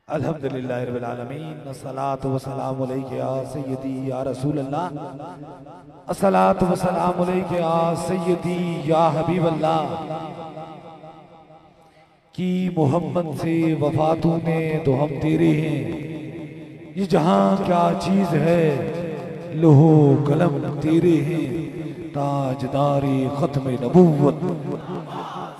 अल्हम्दुलिल्लाहि रब्बिल आलमीन, अस्सलातु वस्सलामु अलैका या सय्यदी या रसूल अल्लाह, अस्सलातु वस्सलामु अलैका या सय्यदी या हबीब अल्लाह। कि मोहम्मद से वफा तूने तो हम तेरे हैं, ये जहां क्या चीज है लोहो कलम तेरे हैं, ताजदारे खत्म नबूवत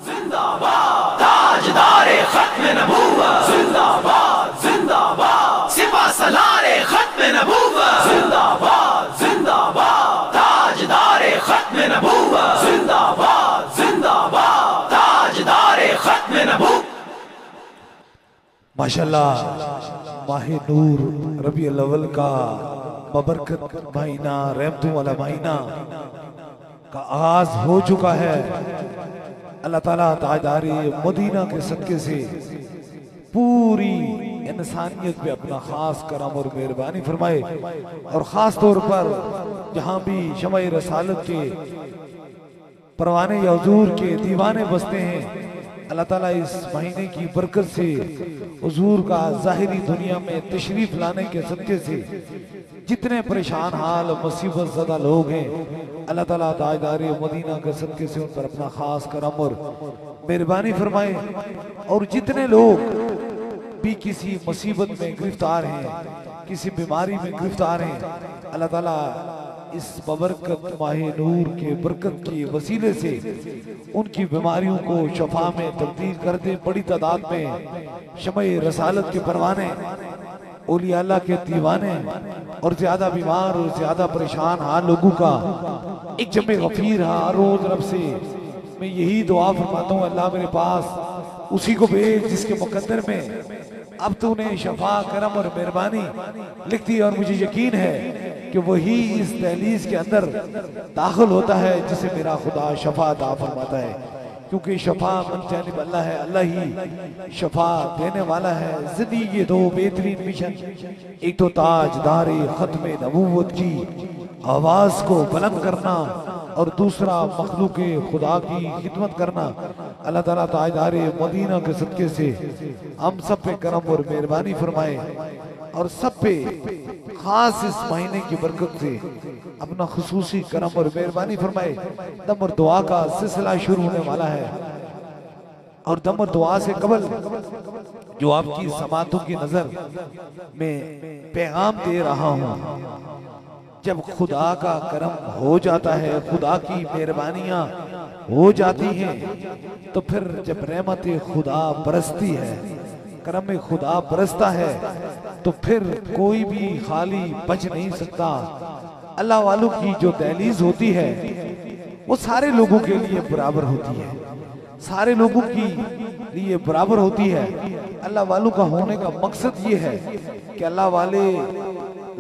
जिंदाबाद, ताजदारे खत्म नबूवत जिंदाबाद जिंदाबाद, सिपा सलारे खत्म नबूवत जिंदाबाद जिंदाबाद, ताजदारे खत्म नबूवत जिंदाबाद जिंदाबाद, ताजदारे खत्म नबूवत। माशाल्लाह, माहे नूर रबीउल अव्वल का बबरकत महीना, रहमतों वाला महीना का आगाज हो चुका है। अल्लाह ताला ताजदारे मदीना के सदके से पूरी इंसानियत पे अपना खास करम और मेहरबानी फरमाए, और खास तौर पर जहां भी शमए रसालत के परवाने या हुजूर के दीवाने बसते हैं, अल्लाह ताला इस महीने की बरकत से हुजूर का ज़ाहिरी दुनिया में तशरीफ लाने के सदके से जितने परेशान हाल मुसीबत ज़दा लोग हैं, अल्लाह ताला ताजदारे मदीना के सदके से उन पर अपना खास करम और मेहरबानी फरमाए। और जितने लोग भी किसी मुसीबत में गिरफ्तार हैं, किसी बीमारी में गिरफ्तार हैं, अल्लाह ताला इस बबरकत माहे नूर के बरकत के वसीले से उनकी बीमारियों को शफा में तब्दील कर दे। बड़ी तादाद में शमए रसालत के परवाने, औलिया अल्लाह के दीवाने और ज्यादा बीमार और ज्यादा परेशान हाल लोगों का एक जमे गफीर है। हर रोज रब से मैं यही दुआ फरमाता हूँ, अल्लाह मेरे पास उसी को भेज जिसके मुकद्दर में अब तूने शफा करम और मेहरबानी लिख दी, और मुझे यकीन है कि वही इस दहलीज के अंदर दाखिल होता है जिसे मेरा खुदा शफा अता फरमाता है, क्योंकि शफा मन जानिब अल्लाह है, अल्लाह ही शफा देने वाला है। जिंदगी ये दो बेहतरीन मिशन, एक तो ताजदारे खत्म नबूवत की आवाज को बुलंद करना और दूसरा मखलूक खुदा की खिदमत करना। अल्लाह ताला ताजदारे मदीना के सदके से हम सब पे करम और मेहरबानी फरमाए, और सब पे खास इस महीने की बरकत से अपना खुसूसी करम और मेहरबानी फरमाए। दम और दुआ का सिलसिला शुरू होने वाला है, और दम और दुआ से कबल जो आपकी समातों की नजर में पैगाम दे रहा हूँ, जब खुदा का करम हो जाता है, खुदा की मेहरबानियां हो जाती हैं, तो फिर जब रहमत खुदा बरसती है, करम खुदा बरसता है, तो फिर कोई भी खाली बच नहीं सकता। अल्लाह वालों की जो दहलीज होती है वो सारे लोगों के लिए बराबर होती है, सारे लोगों की लिए बराबर होती है। अल्लाह वालों का होने का मकसद ये है कि अल्लाह वाले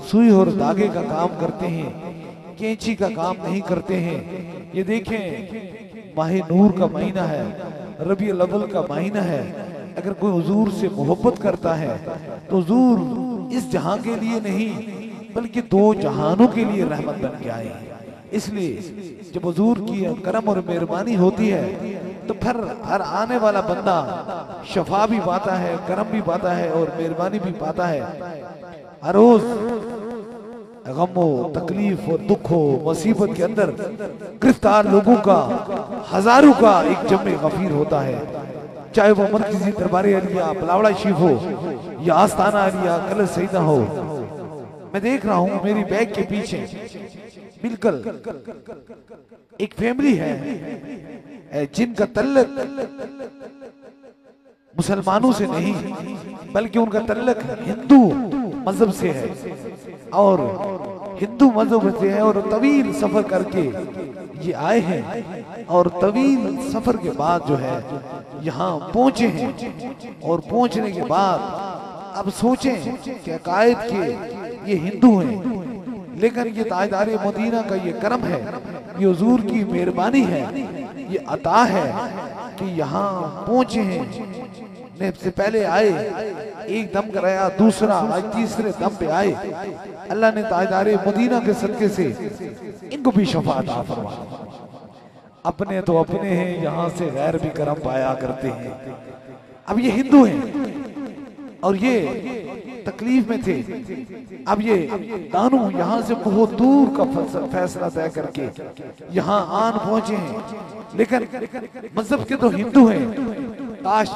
सुई और धागे का काम करते हैं, कैंची का काम नहीं करते हैं। ये देखें, माहे नूर का महीना है, रबीउल अव्वल का महीना है। अगर कोई हुजूर से मोहब्बत करता है तो हुजूर इस जहां के लिए नहीं बल्कि दो जहानों के लिए रहमत बन के आए हैं। इसलिए जब हुजूर की करम और मेहरबानी होती है तो फिर हर आने वाला बंदा शफा भी पाता है, करम भी पाता है और मेहरबानी भी पाता है। हर रोज गमो तकलीफ और दुख हो मुसीबत के अंदर गिरफ्तार लोगों का हजारों का एक जमे गफीर होता है, चाहे वो मरकजी दरबारे अलिया बलावड़ा शरीफ हो या आस्ताना अलिया कल सईदा हो। मैं देख रहा हूं मेरी बैग के पीछे बिल्कुल एक फैमिली है जिनका तल्लक मुसलमानों से नहीं बल्कि उनका तल्लक हिंदू मजहब से है, और हिंदू मजहब से है, और तवील सफर करके ये आए हैं, और तवील सफर के बाद जो है यहाँ पहुंचे हैं। और पहुंचने के बाद अब सोचें कि अकायद के ये हिंदू हैं, लेकिन ये ताजदारे मदीना का ये करम है, ये हुजूर की मेहरबानी है, ये अता है कि यहाँ पहुंचे हैं। ने से पहले आए, एक दम कराया, दूसरा आज तीसरे दम पे आए। अल्लाह ने ताजदारे मदीना के सदके से इनको भी शफा अता फरमाया। अपने तो अपने हैं, यहाँ से गैर भी करम पाया करते हैं। अब ये हिंदू हैं, और ये तकलीफ में थे। अब ये दानू यहाँ से बहुत दूर का फैसला तय करके यहाँ आन पहुंचे हैं, लेकिन मजहब के तो हिंदू हैं। काश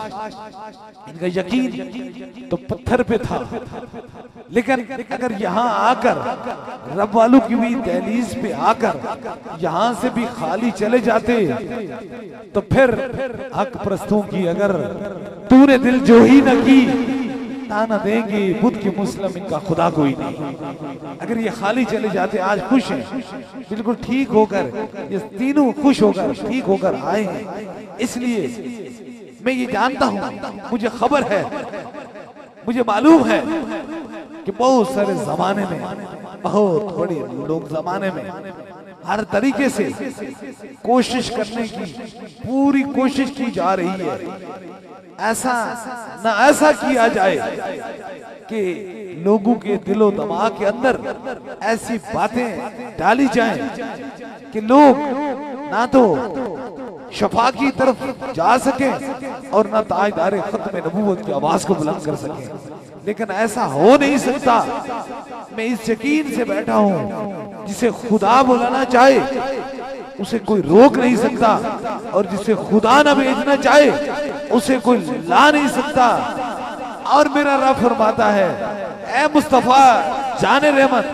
इनका यकीन तो पत्थर पे था, लेकिन अगर यहाँ आकर रब वालों की भी दहलीज पे आकर यहाँ से भी खाली चले जाते तो फिर हक परस्तों की अगर तूने दिल जो ही न की ताना देंगे बुद्ध के मुस्लिम इनका खुदा कोई नहीं। अगर ये खाली चले जाते, आज खुश हैं, बिल्कुल ठीक होकर, ये तीनों खुश होकर ठीक होकर आए हैं। इसलिए मैं ये जानता हूं, मुझे खबर है, मुझे मालूम है कि बहुत सारे जमाने में, बहुत बड़े लोग जमाने में हर तरीके से कोशिश करने की पूरी कोशिश की जा रही है। ऐसा ना ऐसा किया जाए कि लोगों के दिलो दिमाग के अंदर ऐसी बातें डाली जाएं कि लोग ना तो शफा की तरफ जा सकें और ना ताजदारे खत्म नबूवत की आवाज को बुलंद कर सकें। लेकिन ऐसा हो नहीं सकता। मैं इस यकीन से बैठा हूं, जिसे खुदा बुलाना चाहे उसे कोई रोक नहीं सकता, और जिसे खुदा ना भेजना चाहे उसे कोई ला नहीं सकता। और मेरा रब फरमाता है, ऐ मुस्तफा जाने रहमत,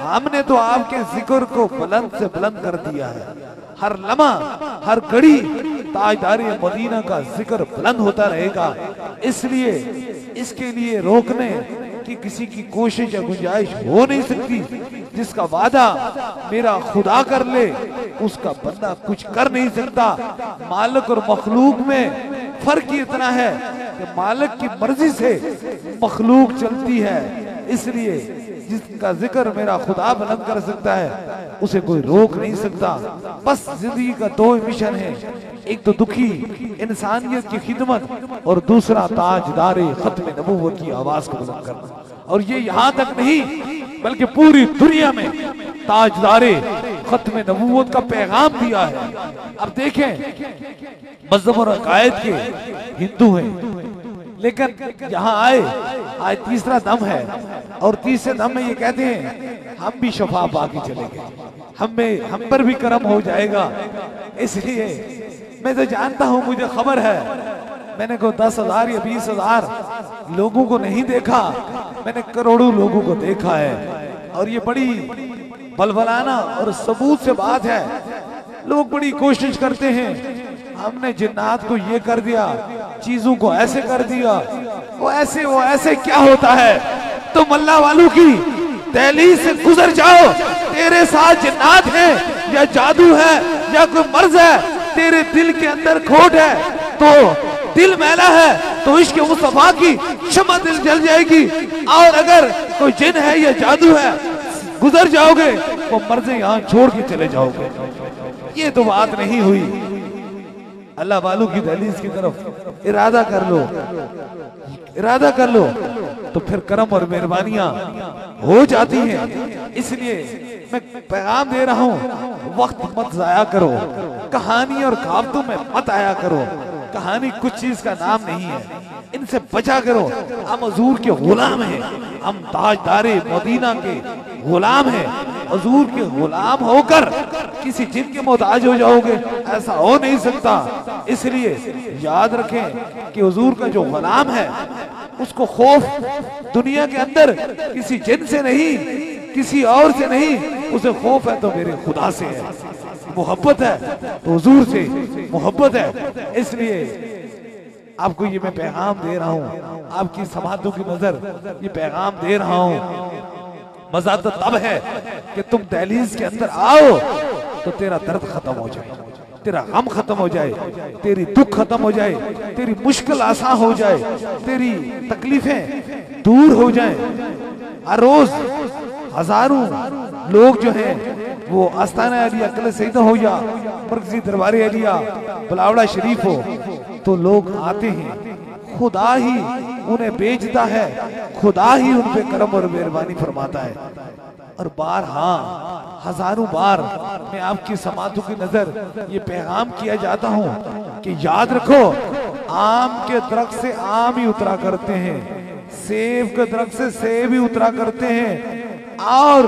हमने तो आपके जिक्र को बुलंद से बुलंद कर दिया है। हर लम्हा हर घड़ी ताजदारी मदीना का जिक्र बुलंद होता रहेगा। इसलिए इसके लिए रोकने की किसी की कोशिश या गुंजाइश हो नहीं सकती। जिसका वादा मेरा खुदा कर ले उसका बंदा कुछ कर नहीं सकता। मालिक और मखलूक में फर्क इतना है कि मालिक की मर्जी से मखलूक चलती है। इसलिए जिसका जिक्र मेरा खुदा बुलंद कर सकता है उसे कोई रोक नहीं सकता। बस जिंदगी का दो मिशन है, एक तो दुखी इंसानियत की खिदमत और दूसरा ताजदारे खत्म नबूवत की आवाज को बुलंद करना। और ये यहाँ तक नहीं बल्कि पूरी दुनिया में ताजदारे खत्म नबूवत का पैगाम दिया है। अब देखें, मजहब और अकायद के हिंदू हैं, लेकिन यहाँ आए आज तीसरा दम है और तीसरे दम में ये कहते हैं हम भी शफा पाके चले गए, हम पर भी करम हो जाएगा। इसलिए मैं तो जानता हूँ, मुझे खबर है, मैंने को 10,000 या 20,000 लोगों को नहीं देखा, मैंने करोड़ों लोगों को देखा है। और ये बड़ी बलबलाना और सबूत से बात है। लोग बड़ी कोशिश करते हैं, हमने जिन्नात को ये कर दिया, चीजों को ऐसे कर दिया, वो ऐसे क्या होता है? तो मल्ला वालों की दहलीज से गुजर जाओ, तेरे साथ जिन्नात है या जादू है या कोई मर्ज है, तेरे दिल के अंदर खोट है तो दिल मैला है तो इश्क मुस्तफा की शम्मा दिल जल जाएगी। और अगर कोई जिन है या जादू है, गुजर जाओगे, वो मर्जे यहाँ छोड़ के चले जाओगे। ये तो बात नहीं हुई। अल्लाह वालों की दहलीज की तरफ इरादा कर लो तो फिर करम और मेहरबानियां हो जाती हैं। इसलिए मैं पैगाम दे रहा हूं, वक्त मत जाया करो, कहानी और कहावतों में मत आया करो। कहानी कुछ चीज का नाम नहीं है, इनसे बचा करो। हम हुजूर के गुलाम हैं, हम ताजदारे मदीना के गुलाम हैं। हुजूर के गुलाम होकर किसी जिन के मोहताज हो जाओगे, ऐसा हो नहीं सकता। इसलिए याद रखें कि हुजूर का जो गुलाम है उसको खौफ दुनिया के अंदर किसी जिन से नहीं, किसी और से नहीं, उसे खौफ है तो मेरे खुदा से है, मोहब्बत है तो हुजूर से मोहब्बत है। इसलिए आपको ये मैं पैगाम दे रहा हूँ, आपकी समातों की नजर ये पैगाम दे रहा हूँ। मजा तो तब है कि तुम दहलीज के अंदर आओ तो तेरा दर्द खत्म हो जाए, तेरा गम खत्म हो जाए, तेरी दुख खत्म हो जाए, तेरी मुश्किल आसान हो जाए, तेरी तकलीफें दूर हो जाएं। हर रोज हजारों लोग जो हैं वो आस्ताना अलिया कल सईदा हो या मरकजी दरबार अलिया बलावड़ा शरीफ हो, तो लोग आते हैं। खुदा ही उन्हें बेचता है, खुदा ही उन पे करम और मेहरबानी फरमाता है। और बार हाँ हजारों बार मैं आपकी समातों की नजर ये पैगाम किया जाता हूँ कि याद रखो, आम के दरख्त से आम ही उतरा करते हैं, सेब के दरख्त से सेब ही उतरा करते हैं और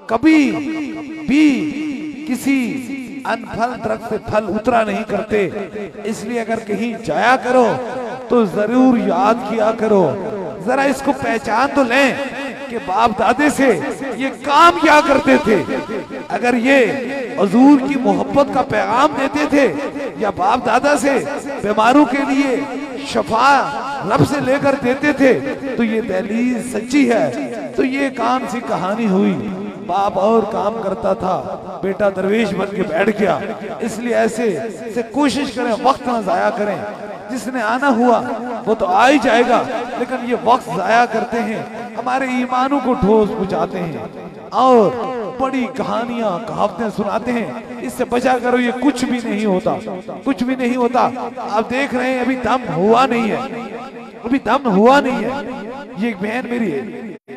कभी भी किसी अनफल दरख्त से फल उतरा नहीं करते। इसलिए अगर कहीं जाया करो तो जरूर याद किया करो, जरा इसको पहचान तो लें कि बाप दादे से ये काम क्या करते थे। अगर ये हुजूर की मोहब्बत का पैगाम देते थे या बाप दादा से बीमारों के लिए शफा रब से लेकर देते थे तो ये दहलीज सच्ची है। तो ये कौन सी कहानी हुई, बाप और काम करता था, बेटा दरवेश बन के बैठ गया। इसलिए ऐसे से कोशिश करें, वक्त ना जाया करें। जिसने आना हुआ वो तो आ ही जाएगा, लेकिन ये वक्त जाया करते हैं, हमारे ईमानों को ठोस पहुंचाते हैं और बड़ी कहानियां कहावतें सुनाते हैं। इससे बचा करो, ये कुछ भी नहीं होता, कुछ भी नहीं होता। आप देख रहे हैं अभी दम हुआ नहीं है, अभी दम हुआ नहीं है। ये बहन मेरी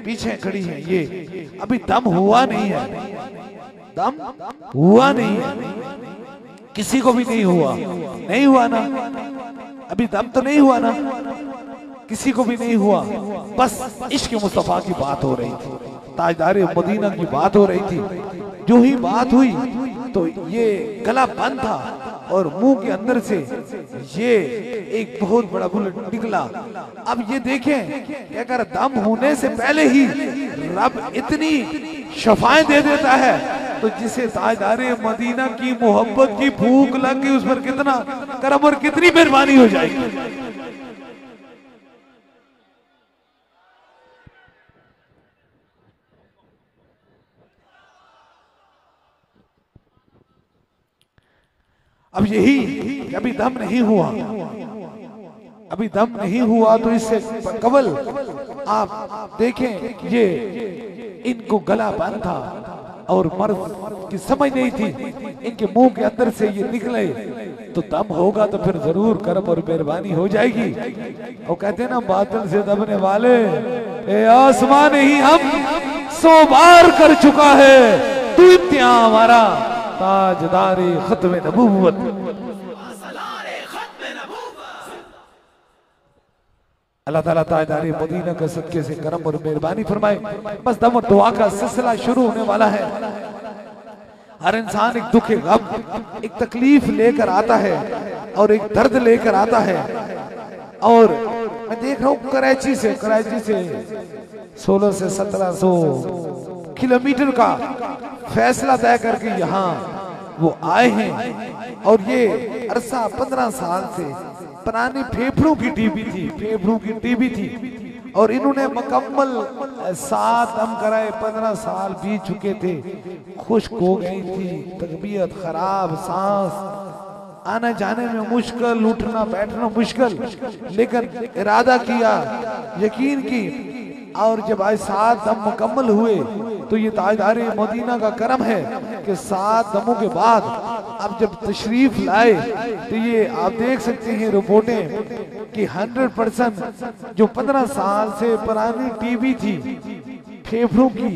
पीछे खड़ी है, ये अभी दम हुआ नहीं है, दम हुआ नहीं है, किसी को भी नहीं हुआ, नहीं हुआ ना, अभी दम तो नहीं हुआ ना, किसी को भी नहीं हुआ। बस इश्क मुस्तफा की बात हो रही थी, ताजदारे मदीना की बात हो रही थी। जो ही बात हुई तो ये गला बंद था और मुंह के अंदर से ये एक बहुत बड़ा बुलेट निकला। अब ये देखें कि अगर दम होने से पहले ही रब इतनी शफाएं दे देता है तो जिसे ताजदारे मदीना की मोहब्बत की भूख लग गई उस पर कितना करम और कितनी मेहरबानी हो जाएगी। अब यही अभी दम नहीं हुआ, अभी दम नहीं हुआ तो इससे कबल आप देखें ये इनको गला बंद था और मर्द की समझ नहीं थी, इनके मुंह के अंदर से ये निकले तो दम होगा तो फिर जरूर करम और मेहरबानी हो जाएगी। वो कहते हैं ना, बादल से दबने वाले ए आसमान ही हम 100 बार कर चुका है, तू इम्तिहान हमारा ताजदारे खत्म नबूवत। अल्लाह ताला ताजदारे मदीना के सदके से करम और मेहरबानी फरमाए। बस दम और दुआ का सिलसिला शुरू होने वाला है। हर इंसान एक दुख, एक गम, एक तकलीफ लेकर आता है और एक दर्द लेकर आता है। और मैं देख रहा हूँ कराची से 1600 से 1700 किलोमीटर का फैसला तय करके यहाँ वो आए हैं और ये अरसा 15 साल से पुरानी फेफड़ों की टीबी थी, फेफड़ों की टीबी थी और इन्होंने मुकम्मल 7 दम कराए। 15 साल बीत चुके थे, खुश्क हो गई थी, तबीयत खराब, सांस आने जाने में मुश्किल, उठना बैठना मुश्किल, लेकिन इरादा किया, यकीन की और जब आज 7 दम मुकम्मल हुए तो ये ताजदारे मदीना का करम है कि 7 दमों के बाद अब जब तशरीफ लाए तो ये आप देख सकते हैं रिपोर्टें कि 100% जो 15 साल से पुरानी टीबी थी फेफड़ों की,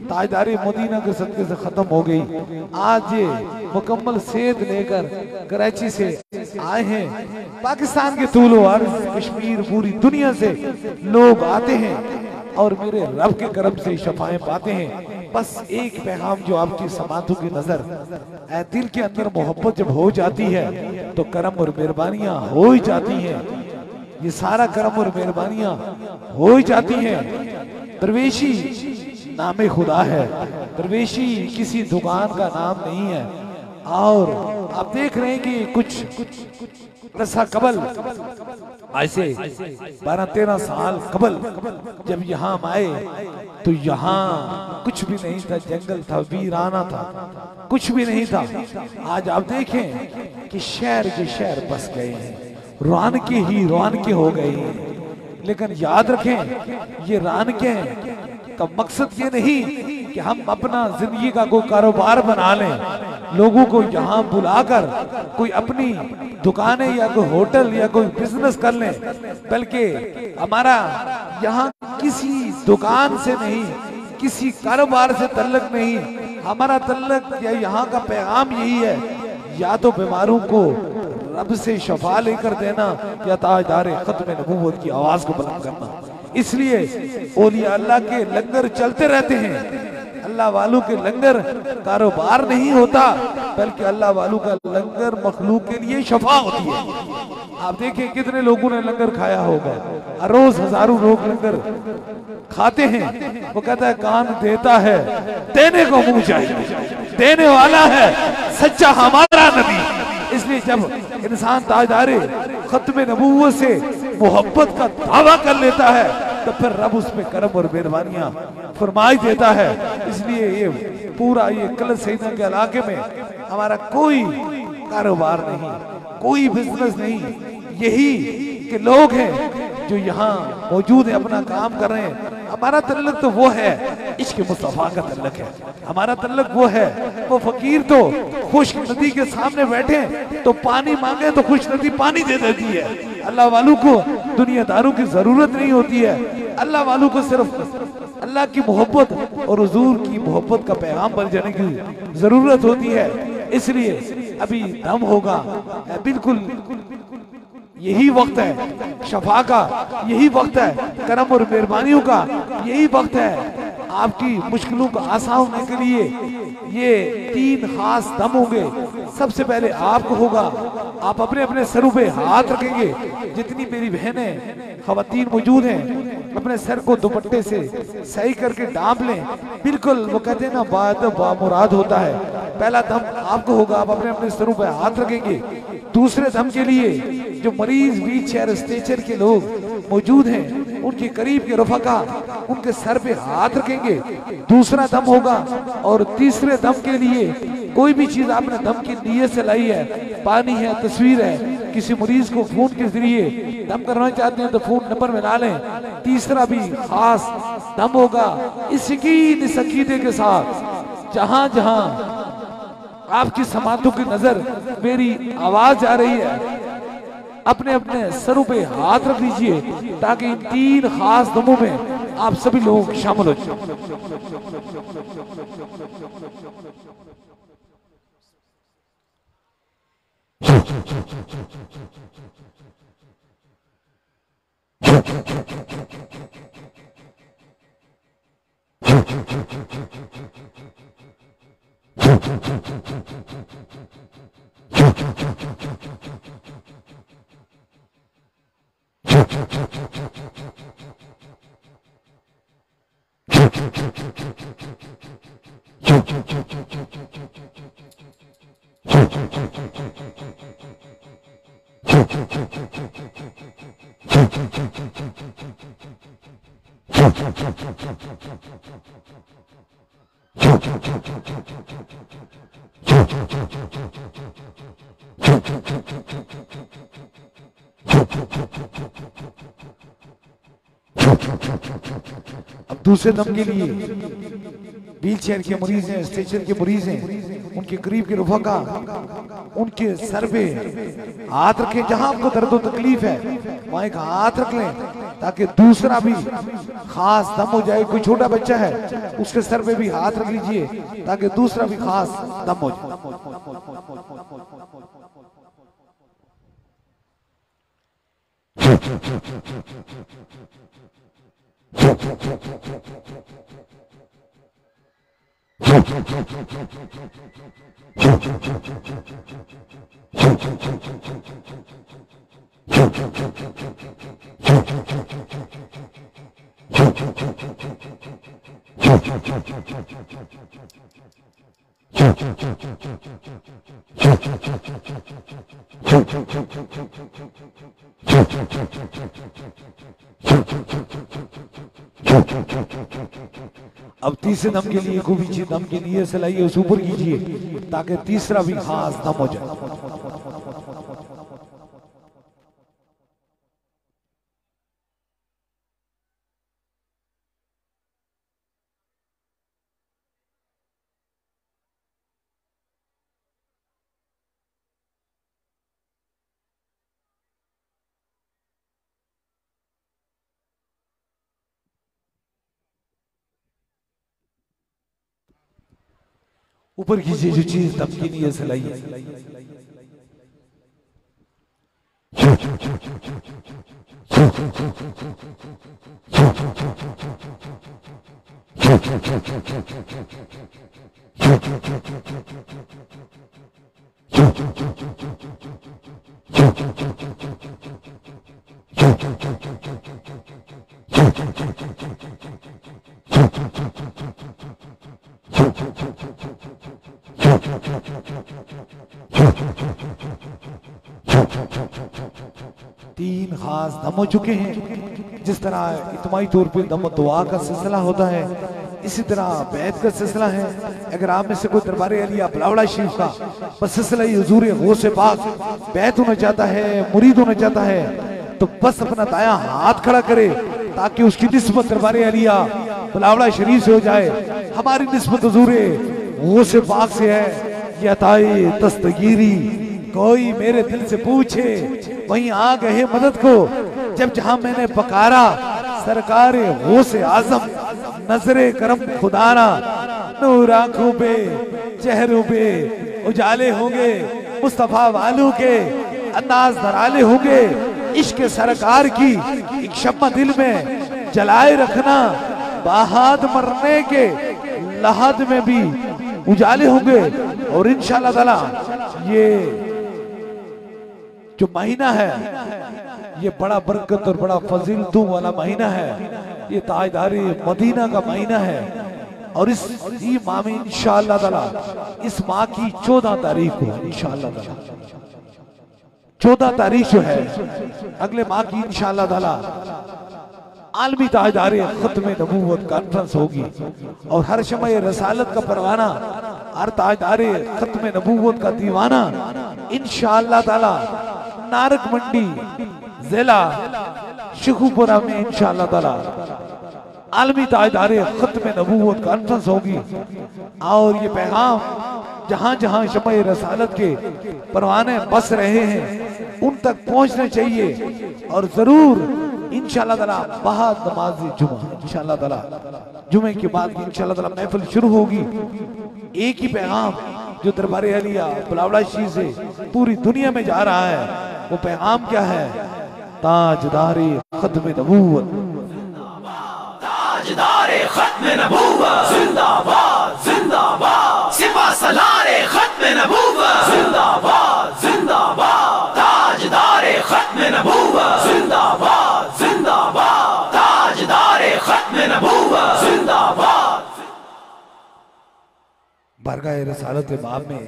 ताजदारे मदीना के सदके से खत्म हो गई। आज ये मुकम्मल सेहत लेकर कराची से आए हैं। पाकिस्तान के तूलो अर्ज़, कश्मीर, पूरी दुनिया से लोग आते हैं और मेरे रब के करम से शफाएं पाते हैं। बस एक पैगाम जो आपकी समातों की नजर, दिल के अंदर मोहब्बत जब हो जाती है तो करम और मेहरबानियां हो ही जाती हैं। ये सारा करम और मेहरबानियां हो ही जाती हैं। दरवेशी नामे खुदा है, दरवेशी किसी दुकान का नाम नहीं है। और आप देख रहे हैं कि कुछ रसा कबल ऐसे 12-13 साल कबल जब यहाँ आए तो यहाँ कुछ भी नहीं था, जंगल था, वीराना था, कुछ भी नहीं था। आज आप देखें कि शहर के शहर बस गए हैं, रौनके ही रौनके हो गए हैं। लेकिन याद रखें ये रौनके का मकसद ये नहीं कि हम अपना जिंदगी का कोई कारोबार बना लें, लोगों को यहाँ बुलाकर कोई अपनी दुकानें या कोई होटल या कोई बिजनेस कर लें, बल्कि हमारा यहाँ किसी दुकान से नहीं, किसी कारोबार से तल्लक नहीं, हमारा तल्लक या यहाँ का पैगाम यही है, या तो बीमारों को रब से शफा लेकर देना या ताजदार खत्म नबूवत की आवाज को बुलंद करना। इसलिए औलिया अल्लाह के लंगर चलते रहते हैं। अल्लाह वालों के लंगर कारोबार नहीं होता, बल्कि अल्लाह वालों का लंगर मखलूक के लिए शफा होती है। आप देखिए कितने लोगों ने लंगर खाया होगा, हर रोज हजारों लोग लंगर खाते हैं। वो कहता है कान देता है, देने को मुंह चाहिए, देने वाला है सच्चा हमारा नबी। इसलिए जब इंसान ताजदारे खत्म नबूवत से मोहब्बत का दावा कर लेता है तो फिर रब उस पे करम और मेहरबानियां फरमाई देता है। इसलिए ये पूरा ये कल सैदा के इलाके में हमारा कोई कारोबार नहीं, कोई बिजनेस नहीं, यही के लोग हैं जो यहाँ मौजूद है, अपना काम कर रहे हैं। हमारा तल्लक तो वो है, इश्क मुस्तफा का तल्लक है हमारा तल्लक वो है। वो फकीर तो खुश्क नदी के सामने बैठे तो पानी मांगे तो खुश नदी पानी दे देती है। अल्लाह वालों को दुनियादारों की जरूरत नहीं होती है। अल्लाह वालों को सिर्फ अल्लाह की मोहब्बत और हुजूर की मोहब्बत का पैगाम बन जाने की जरूरत होती है। इसलिए अभी दम होगा, बिल्कुल यही वक्त है शफा का, यही वक्त है करम और मेहरबानियों का, यही वक्त है आपकी मुश्किलों को आसान होने के लिए। ये 3 खास दम होंगे। सबसे पहले आपको होगा, आप अपने अपने सरों पे हाथ रखेंगे। जितनी मेरी बहनें खवातीन मौजूद हैं अपने सर को दुपट्टे से सही करके डांप लें। बिल्कुल वो कहते हैं ना बाद बामुराद होता है। पहला दम आपको होगा, आप अपने अपने सरों पे हाथ रखेंगे। दूसरे दम के लिए जो मरीज व्हील चेयर स्ट्रेचर के लोग मौजूद हैं उनके करीब के रफका उनके सर पे हाथ रखेंगे। दूसरा दम होगा। और तीसरे दम के लिए कोई भी चीज आपने दम की नीयत से लाई है, पानी है, तस्वीर है, किसी मरीज को फोन के जरिए दम करना चाहते हैं तो फोन नंबर में ला लें। तीसरा भी खास दम होगा। इस यकीन इस अकीदे के साथ जहां जहां आपकी समातों की नजर मेरी आवाज आ रही है, अपने अपने सरों पे हाथ रख लीजिए ताकि इन 3 खास दमों में आप सभी लोग शामिल हो जाए। अब दूसरे दम के लिए व्हील चेयर के मरीज हैं, स्ट्रेचर के मरीज हैं, उनके करीब के रफका उनके सर पे हाथ रखें। जहां आपको दर्द और तकलीफ है वहां एक हाथ रख लें ताकि दूसरा भी खास दम हो जाए। कोई छोटा बच्चा है उसके सर पे भी हाथ रख लीजिए ताकि दूसरा भी खास दम हो जाए। अब तीसरे दम के लिए खूब अच्छी दम के लिए सलाइए उस ऊपर कीजिए ताकि तीसरा भी खास दम हो जाए। ऊपर कीजिए जो चीज दम की नीयत से लाई है। तीन खास दम हो चुके हैं। जिस तरह इज्तिमाई तौर पर दम दुआ का सिलसिला होता है, इसी तरह बैत का सिलसिला है। अगर आप में से कोई दरबार अलिया बिलावला शरीफ का बस सिलसिला हुजूर गौसे पाक बैत होना चाहता है, मुरीद होना चाहता है, तो बस अपना दाया हाथ खड़ा करे ताकि उसकी निस्बत दरबार अलिया बिलावला शरीफ से हो जाए। हमारी निस्बत हुजूर गौसे पाक से है। या ताई तस्तगीरी कोई मेरे दिल से पूछे वहीं आ गए मदद को। जब जहां मैंने पकारा सरकार गौसे आजम नजरे करम खुदारा, नूर आंखों पे चेहरों पे उजाले होंगे, मुस्तफा वालों के अंदाज दराले होंगे। इश्क सरकार की एक शम्मा दिल में जलाए रखना, बाहाद मरने के लहद में भी उजाले होंगे। और इंशाअल्लाह ताला ये जो महीना है ये बड़ा बरकत और बड़ा फजीलतों वाला महीना है। ये ताजदारी मदीना का महीना है। और इस माह में इंशाअल्लाह ताला इस माह की 14 तारीख को इंशाअल्लाह ताला 14 तारीख जो है अगले माह की इंशाअल्लाह ताला आलमी ताजदारी खत्म नबूवत कॉन्फ्रेंस होगी। और हर शमय रसालत का परवाना, हर ताजदारी खत्म नबूवत का दीवाना इंशाअल्लाह ताला नारक मंडी जिला शिखुपुरा में इंशाअल्लाह ताला आलमी ताजदारे खत्म नबूवत कॉन्फ्रेंस होगी। और ये पैगाम जहां जहां शमय रसालत के परवाने बस रहे हैं उन तक पहुंचने चाहिए। और जरूर इंशाअल्लाह ताला बाद नमाज जुमा इंशाअल्लाह ताला जुमे के बाद इंशाअल्लाह ताला महफिल शुरू होगी। एक ही पैगाम जो दरबार अलिया बिलावला शरीफ से पूरी दुनिया में जा रहा है, वो पैगाम क्या है? ताजदारे खत्म नबूवत, ताजदारे खत्म नबूवत जिंदाबाद जिंदाबाद, सिपा सलारे खत्म नबूवत जिंदाबाद जिंदाबाद, ताजदारे खत्म नबूवत जिंदाबाद जिंदाबाद, ताजदारे खत्म नबूवत जिंदाबाद। बरगाह रसालत बाब में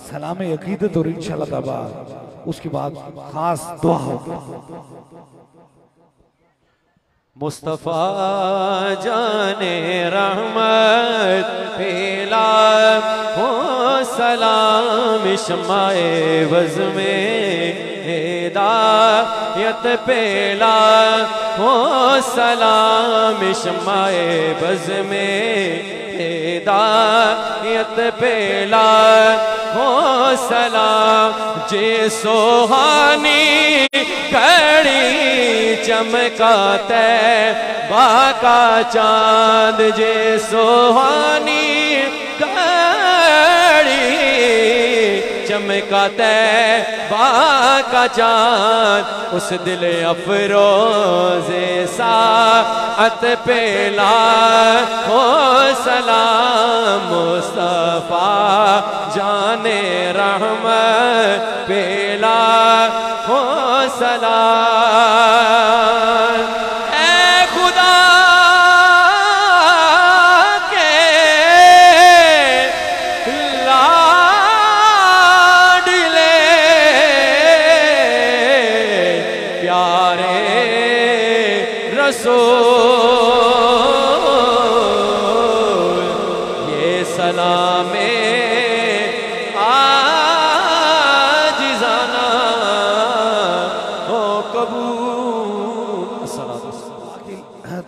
सलाम अकीदत और इंशाअल्लाह ताला उसके बाद खास दुआ होगी। मुस्तफा जाने रहमत पेला हो सलाम इश्माए वज़ में हिदायत पेला हो सलाम इश्माए वज़ में हिदायत पेला हो सलाम जे सोहानी कड़ी चमकाते बाका चांद जे सोहानी कड़ी चमकाते बाका चांद उस दिल अफरोज़े साअत पेला हो सलाम मुस्तफा जाने रहमत पेला हो सलाम। ए खुदा के लाडले प्यारे रसूल ये सलामे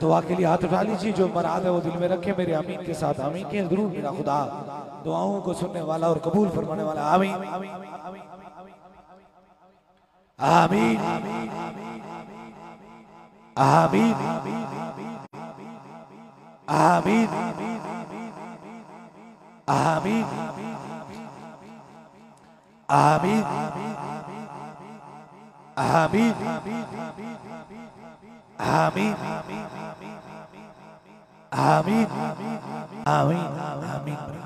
दुआ के लिए हाथ उठा लीजिए। जो मराद है वो दिल में रखे, मेरे आमीन के साथ आमीन के जरूर। मेरा खुदा दुआओं को सुनने वाला और कबूल फरमाने वाला। आमीन आमीन आमीन आमीन आमीन आमीन आमीन आमीन आमीन आमीन आमीन।